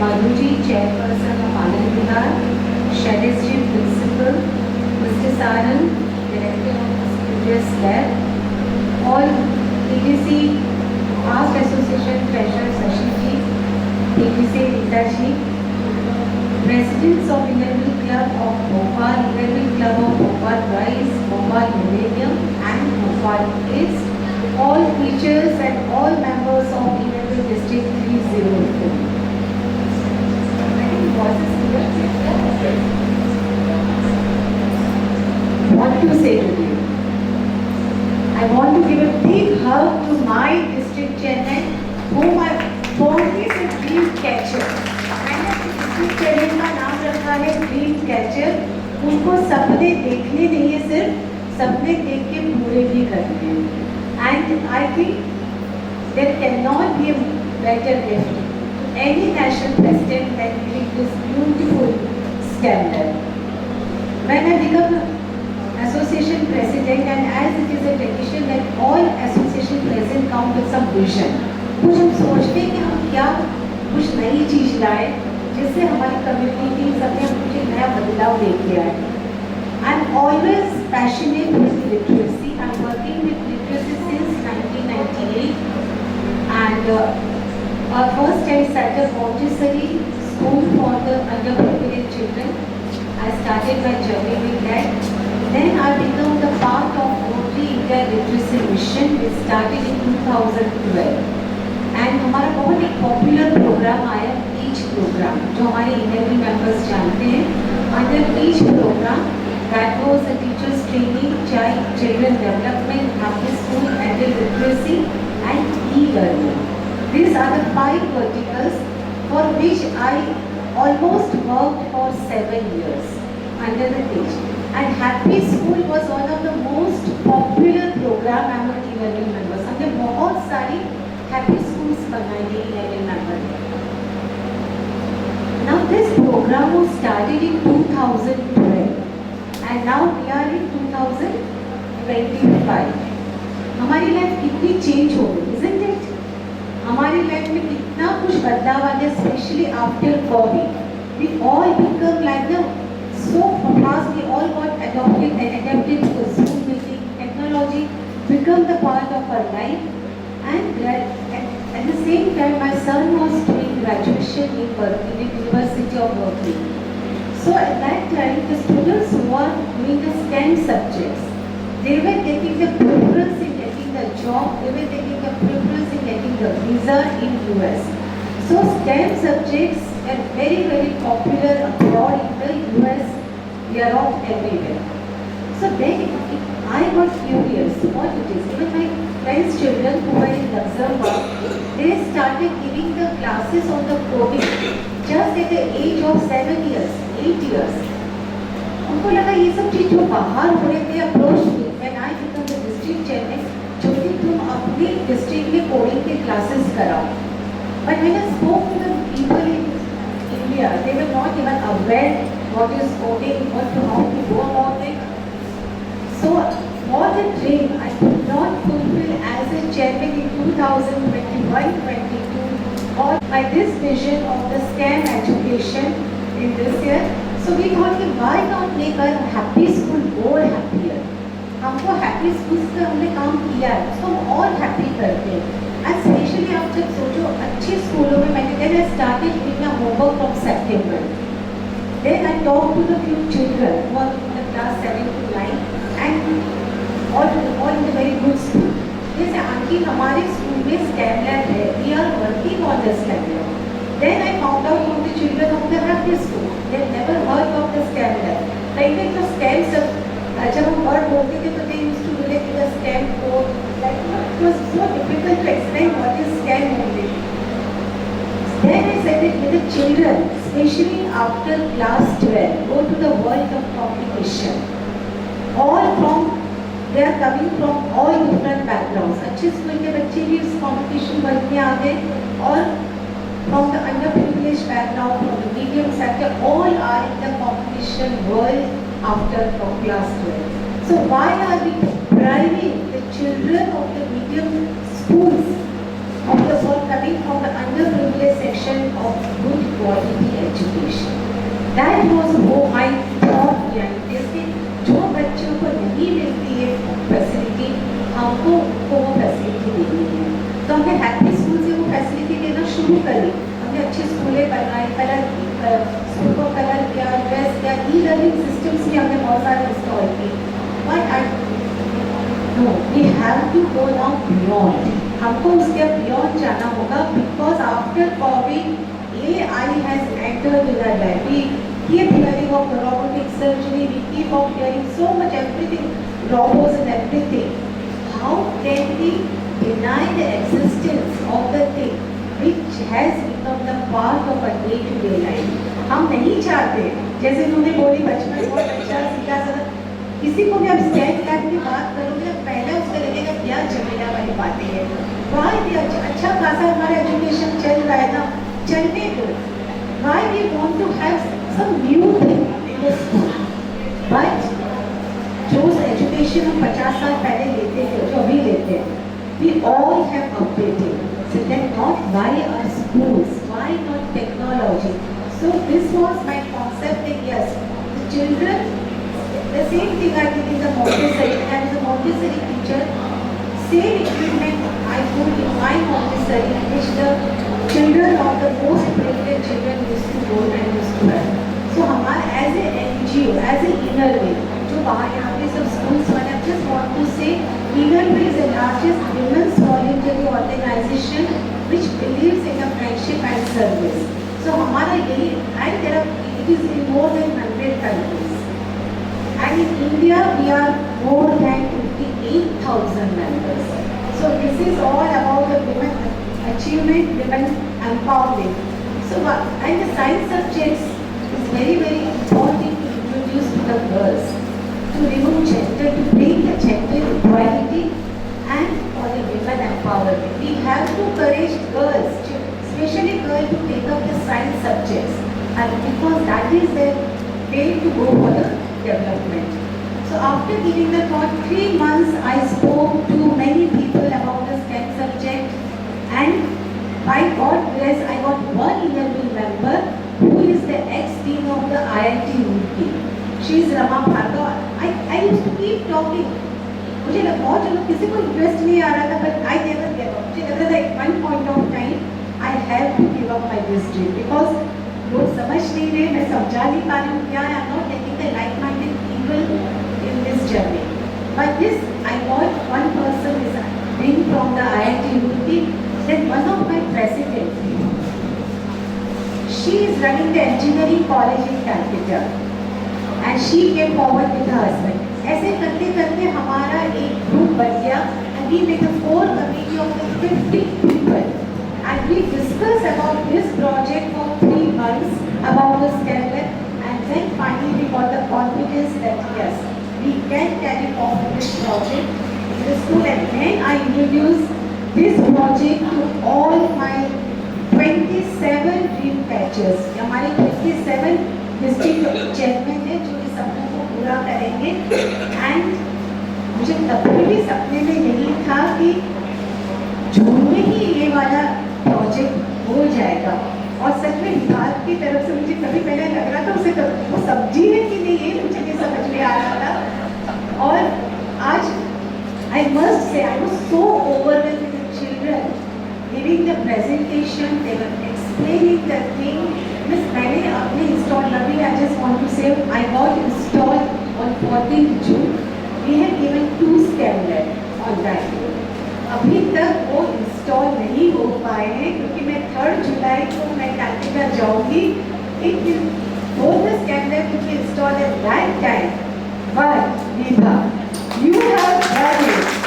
Madhuji, Chairperson of Anand Vihar, Shailesh Principal, Mr. Sarang, Director of the Studious Lab, all PDC Past Association Treasurer Sashi ji, PTC Rita ji, Presidents of Innerville Club of Bhopal, Innerville Club of Bhopal Rise, Bhopal Millennium and Bhopal East, all teachers and all members of Innerville District 304. I think voice is clear. What to say to you? I want to give a big hug to my district chairman, whom I fondly say dream catcher. मैंने अपने district chairman का नाम रखा है dream catcher. उनको सपने देखने नहीं है, सिर्फ सपने देख के पूरे भी करने हैं. And I think there cannot be a better gift to any national president than giving this beautiful scandal. When I become association president, and as it is a tradition that all association president come with some vision. कुछ हम सोचते हैं कि हम क्या कुछ नई चीज लाए जिससे हमारी कम्युनिटी सबने कुछ नया बदलाव लेके आए. I'm always passionate with literacy. I'm working with literacy since 1998, and first I started a Montessori school for the underprivileged children. I started my journey with that. Then I became the part of Rotary India Literacy Mission, which started in 2012. And हमारा बहुत एक popular programme आया, teach programme, जो हमारे इनरवी members जानते हैं. Under teach programme, that was a teachers training, child children development, happy school, adult literacy, and e-learning. These are the 5 verticals for which I almost worked for 7 years under the teach. And Happy School was one of the most popular program among e-learning members. हमने बहुत सारी Happy Schools बनाई हैं e-learning members. Now this program was started in 2012, and now we are in 2025. हमारी life कितनी change हो गई, isn't it? हमारी लाइफ में कितना कुछ बदलाव आ गया, especially after COVID. We all become like the so fast, we all got adopted and adapted to the Zoom meeting. Technology become the part of our life, and at the same time my son was doing graduation in Berkeley, in University of Berkeley. So at that time the students who were doing the STEM subjects, they were getting the preference in getting the job, they were getting the preference in getting the visa in US. So STEM subjects are very, very popular abroad in the US, Europe, everywhere. So then I got curious what it is. Even my friends' children who were in Luxembourg, they started giving the classes on the coding just at the age of 7 years, 8 years. उनको लगा ये सब चीज़ जो बाहर हो रहे थे, approach में when I become the district chairman, जो कि तुम अपने डिस्ट्रिक्ट में कोडिंग के क्लासेस कराओ. But when I spoke to the people in India, they were not even aware what is coding, how to go about it. So, what a dream I could not fulfill as a chairman in 2021-22, or by this vision of the STEM education in this year. So we thought कि why not make our happy school more happier. हमको happy schools का हमने काम किया है, तो हम और happy करते हैं. And especially आप जब सोचो अच्छे स्कूलों में मैंने then I started doing my homework from September. Then I talked to the few children who are in the class 7 to 9 and all in the very good school. They say, aunty हमारे school में STEM lab है. We are working on the STEM lab. Then I found out from the children of the happy school. They never heard of the STEM lab. Like the STEM सब जब हम word बोलते थे तो they used to relate to the STEM code. Like it was so difficult to explain what is STEM only. Then I said it with the children, especially after class 12, go to the world of competition. They are coming from all different backgrounds. अच्छे school के बच्चे भी इस competition world में आ गए, और from the underprivileged background, from the medium sector, all are in the competition world after from class 12. So why are we depriving the children of the medium schools of the world coming from the underprivileged section of good quality education? That was my thought behind this. जो बच्चों को नहीं मिलती है facility, हमको वो facility देनी है. तो हमने एजुकली हमने अच्छी स्कूलें बनवाई, कलर स्कूल को कलर किया, ड्रेस किया, ई लर्निंग सिस्टम्स भी हमने बहुत सारे इंस्टॉल किए. But no, we have to go now beyond. हमको उसके बियॉन्ड जाना होगा, because after Covid AI has entered in our life. We keep hearing of robotic surgery, we keep on hearing so much everything, robots and everything. How can we deny the existence of the thing which has become the part of our day-to-day life? हम नहीं चाहते, जैसे उन्होंने बोली बचपन बहुत अच्छा सीधा साधा, किसी को भी आप स्टेट लैब की बात करोगे पहले उसको लगेगा क्या झमेला वाली बातें हैं. Why भी अच्छा खासा हमारा एजुकेशन चल रहा है ना, चलने दो. Why we want to have some new thing in the school? But जो एजुकेशन हम 50 साल पहले लेते थे, जो अभी लेते हैं, we all have updated. So then not why our schools, why not technology? So this was my concept that yes, the children, the same thing I did in the Montessori. I was a Montessori teacher. Same equipment I put in my Montessori, which the children of the most privileged children used to go and used to learn. So हमारा as a NGO, as a inner way, जो वहाँ यहाँ पे सब schools बने, I just want to say inner way is the largest women's voluntary organization which believes in a friendship and service. So हमारा यही, and there are, it is in more than 100 countries. And in India we are more than 58,000 members. So this is all about the women achievement, women empowerment. So and the science subjects is very important to introduce to the girls, to remove gender, to bring the gender equality and for the women empowerment. We have to encourage girls, especially girls, to take up the science subjects, and because that is their way to go for the development. So after giving the talk, 3 months I spoke to many people about the STEM subject, and by God bless, I got one inner member who is the ex-dean of the IIT Roorkee. She is Rama Bhargava. I used to keep talking. मुझे लगा बहुत चलो किसी को interest नहीं आ रहा था, but I never gave up. मुझे लगा था at one point of time I have to give up my this dream because लोग समझ नहीं रहे, मैं समझा नहीं पा रही हूँ क्या है. I'm not getting the like-minded people in this journey. But this I got one person is being from the IIT Roorkee. Then one of my presidents, she is running the engineering college in Calcutta, and she came forward with her husband. ऐसे करते करते हमारा एक group बन गया, and we made a core committee of the 50 people, and we discussed about this project for 3 months about the STEM, and then finally we got the confidence that yes, we can carry forward this project in the school, and then I introduced this project to all my 27 dream catchers. हमारे 27 district chairman हैं जो इस सपने को पूरा करेंगे. And मुझे कभी भी सपने में नहीं था कि जून में ही ये वाला प्रोजेक्ट हो जाएगा. और सच में विभाग की तरफ से मुझे कभी पहले लग रहा था उसे वो सब्जी है कि नहीं, ये मुझे नहीं समझ में आ रहा था. और आज I must say I was so overwhelmed with the children giving the presentation. They were explaining the thing. Miss, मैंने अपने installed अभी I just want to say I got installed on 14th June. We have given 2 STEM labs on that day. अभी तक वो install नहीं हो पाए हैं क्योंकि मैं 3rd जुलाई को मैं कैलकाटा जाऊंगी. It will both the STEM labs will be installed at that time. But Neha, you have done it.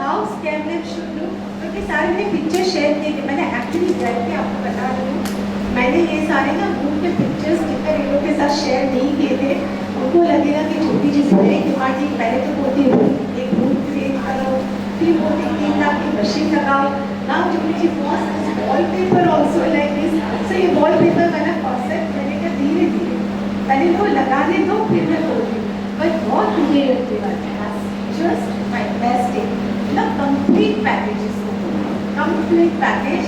How STEM lab should look, क्योंकि सारे मैंने पिक्चर शेयर किए थे. मैंने एक्चुअली घर पे आपको बता दूँ, मैंने ये सारे ना ग्रुप के पिक्चर्स कितने लोगों के साथ शेयर नहीं किए थे. उनको लगेगा कि छोटी चीज़ मेरे दिमाग की पहले तो होती है एक ग्रुप क्रिएट करो, फिर होती 3 लाख की मशीन लगाओ. नाउ छोटी चीज वॉलपेपर ऑल्सो लाइक दिस. सो ये वॉलपेपर वाला कॉन्सेप्ट मैंने कहा धीरे धीरे पहले तो लगाने दो फिर मैं बोलती हूँ. But what just fantastic. The complete package is complete package,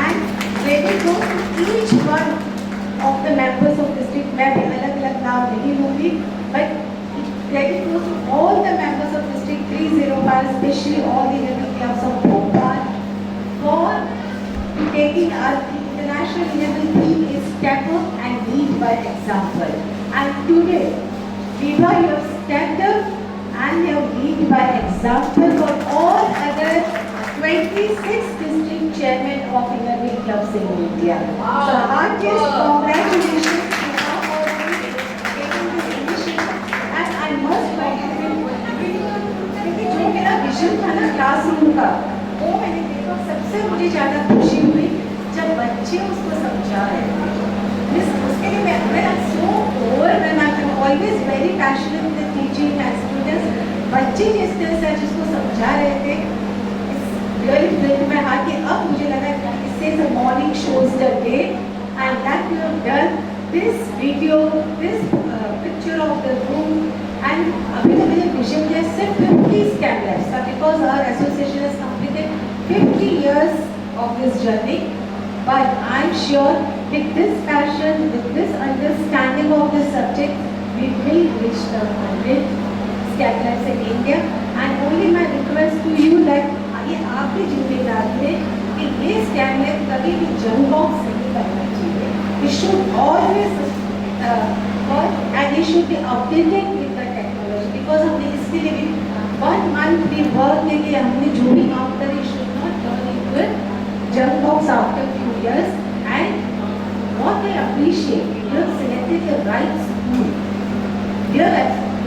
and ready go to each one of the members of district. मैं भी अलग अलग नाम नहीं लूँगी, but dedicated to all the members of District 305, especially all the Indian clubs of Bhopal, for taking our international level theme is step up and lead by example. And today, Viva, you have stepped up and you have lead by example for all other 26 district chairmen of Indian clubs in India. So heartiest congratulations to all for taking this initiative. And I must congratulate क्योंकि जो मेरा vision था ना classroom का, वो मैंने देखा सबसे मुझे ज़्यादा खुशी हुई जब बच्चे उसको समझा रहे थे। उसके लिए मैं so overwhelmed, I'm always very passionate with the teaching and students. बच्चे जिस तरह से जिसको समझा रहे थे, really filled my heart कि अब मुझे लगा कि इससे the morning shows the day and that you have done this video, this picture of the room and अभी तो मेरे vision है सिर्फ 50 SCAM labs का because our association has completed 50 years of this journey. But I'm sure with this passion, with this understanding of this subject, we will reach the 100 SCAM labs in India. And only my request to you that ये आपकी जिम्मेदारी है कि ये scam lab कभी भी junk box नहीं करना चाहिए. It should always work and it should be updated with the technology because हमने इसके लिए भी 1 month we work के लिए हमने जो भी काम करे it should not turn into a junk box after few years. And what I appreciate, you have selected the right school.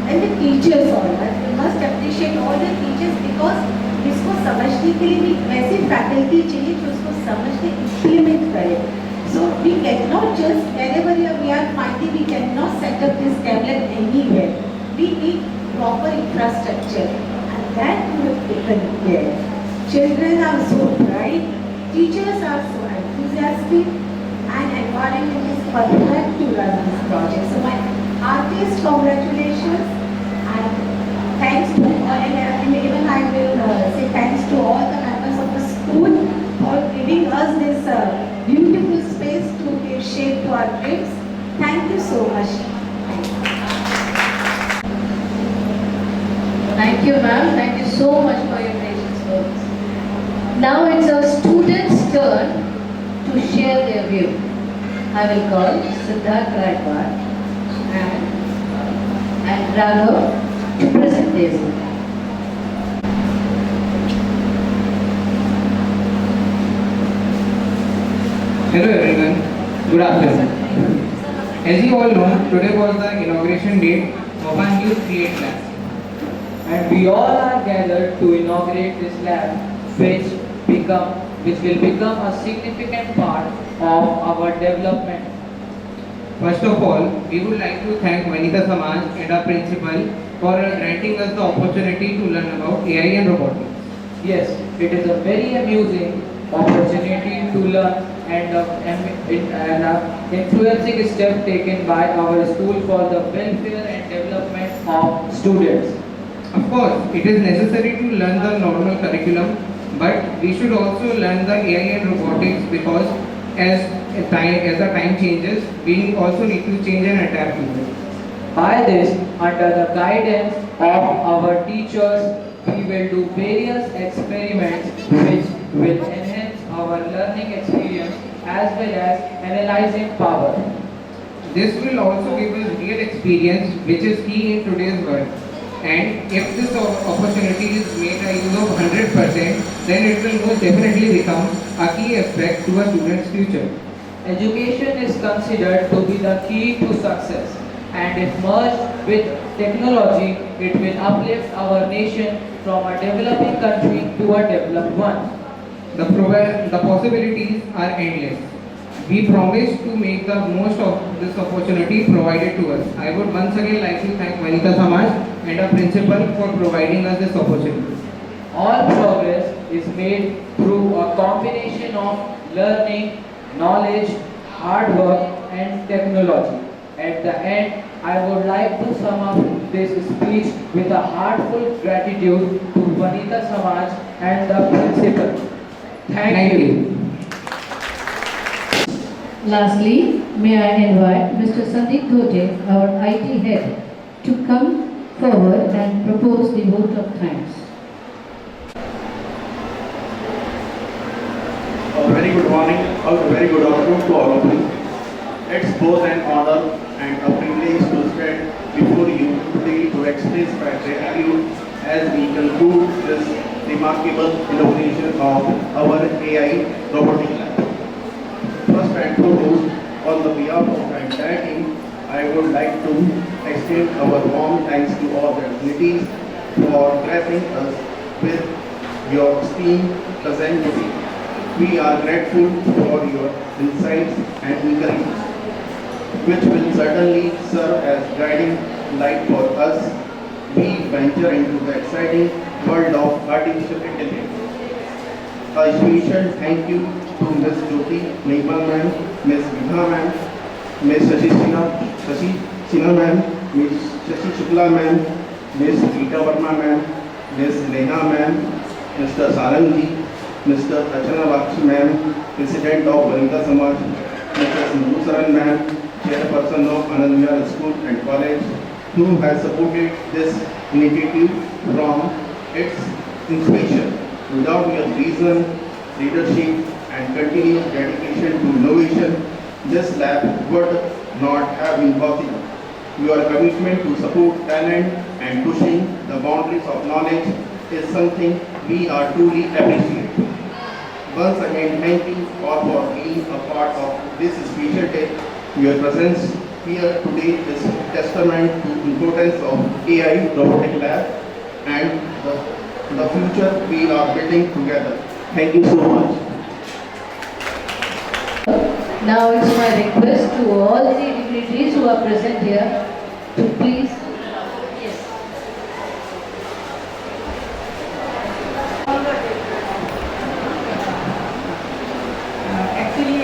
And the teachers all that we must appreciate all the teachers because इसको समझने के लिए भी ऐसी faculty चाहिए जो उसको समझ के इम्प्लीमेंट करे. So we cannot just wherever we are finding we cannot set up this tablet anywhere. We need proper infrastructure and that we have taken care. Children are so bright, teachers are so enthusiastic and environment is perfect to run this project. So my heartiest congratulations and thanks to and even I will say thanks to all the members of the school for giving us this beautiful space to give shape to our dreams. Thank you so much. Thank you, ma'am. Thank you so much for your gracious words. Now it's our students' turn to share their view. I will call Siddharth Raikwad and Raghav to present their view. Hello everyone, good afternoon. As you all know, today was the inauguration date of our new Create Lab. And we all are gathered to inaugurate this lab which will become a significant part of our development. First of all, we would like to thank Vanita Samaj and our principal for granting us the opportunity to learn about AI and robotics. Yes, it is a very amusing opportunity to learn and influencing step taken by our school for the welfare and development of students. Of course, it is necessary to learn the normal curriculum, but we should also learn the AI and robotics because as the time changes, we also need to change and adapt to it. By this, under the guidance of our teachers, we will do various experiments which will enhance our learning experience as well as analyzing power. This will also give us real experience which is key in today's world. And if this opportunity is made a use of 100%, then it will most definitely become a key aspect to a student's future. Education is considered to be the key to success, and if merged with technology, it will uplift our nation from a developing country to a developed one. The possibilities are endless. We promise to make the most of this opportunity provided to us. I would once again like to thank Vanita Samaj and our principal for providing us this opportunity. All progress is made through a combination of learning, knowledge, hard work and technology. At the end, I would like to sum up this speech with a heartfelt gratitude to Vanita Samaj and the principal. Thank you. Lastly, may I invite Mr. Sandeep Dhote, our IT head, to come forward and propose the vote of thanks. A very good morning, a very good afternoon to all of you. It's both an honor and a privilege to stand before you today to express my gratitude as we conclude this remarkable inauguration of our AI robotic lab. First and foremost, on the behalf of the entire team, I would like to extend our warm thanks to all the dignitaries for gracing us with your esteemed presence today. We are grateful for your insights and encouragement, which will certainly serve as guiding light for us. We venture into the exciting world of artificial intelligence. A special thank you to Ms. Jyoti Naimal ma'am, Ms. Vidha ma'am, Ms. Shashi Sinha ma'am, Ms. Shashi Shukla ma'am, Ms. Rita Verma ma'am, Ms. Neha ma'am, Mr. Sarangji, Mr. Archana Bakshi ma'am, President of Vanita Samaj, Mrs. Musaran ma'am, Chairperson of Anand Vihar School and College, who has supported this initiative from its inception. Without your vision, leadership, and continued dedication to innovation, this lab would not have been possible. Your commitment to support talent and pushing the boundaries of knowledge is something we are truly appreciate. Once again, thank you all for being a part of this special day. Your presence here today is testament to the importance of AI robotic lab and the future we are building together. Thank you so much. Now it's my request to all the dignitaries who are present here to please. Yes. Actually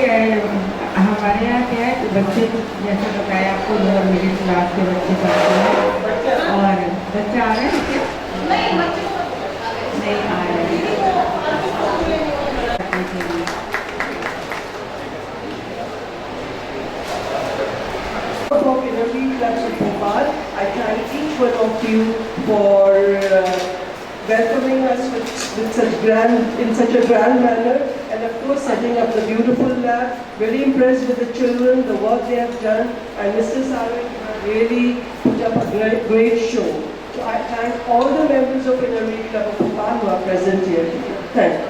हमारे यहाँ क्या है कि बच्चे जैसे बताया आपको lower middle class के बच्चे पढ़ते हैं और बच्चे आ रहे हैं क्या? नहीं आ रहे हैं। From Energy Clubs of Bhopal, I thank each one of you for welcoming us in such a grand manner, and of course setting up the beautiful lab. Very impressed with the children, the work they have done, and Mr. Sarang really put up a great show. So I thank all the members of Energy Club of Bhopal who are present here today. Thank you.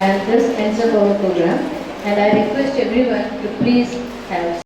And this ends up our program, and I request everyone to please have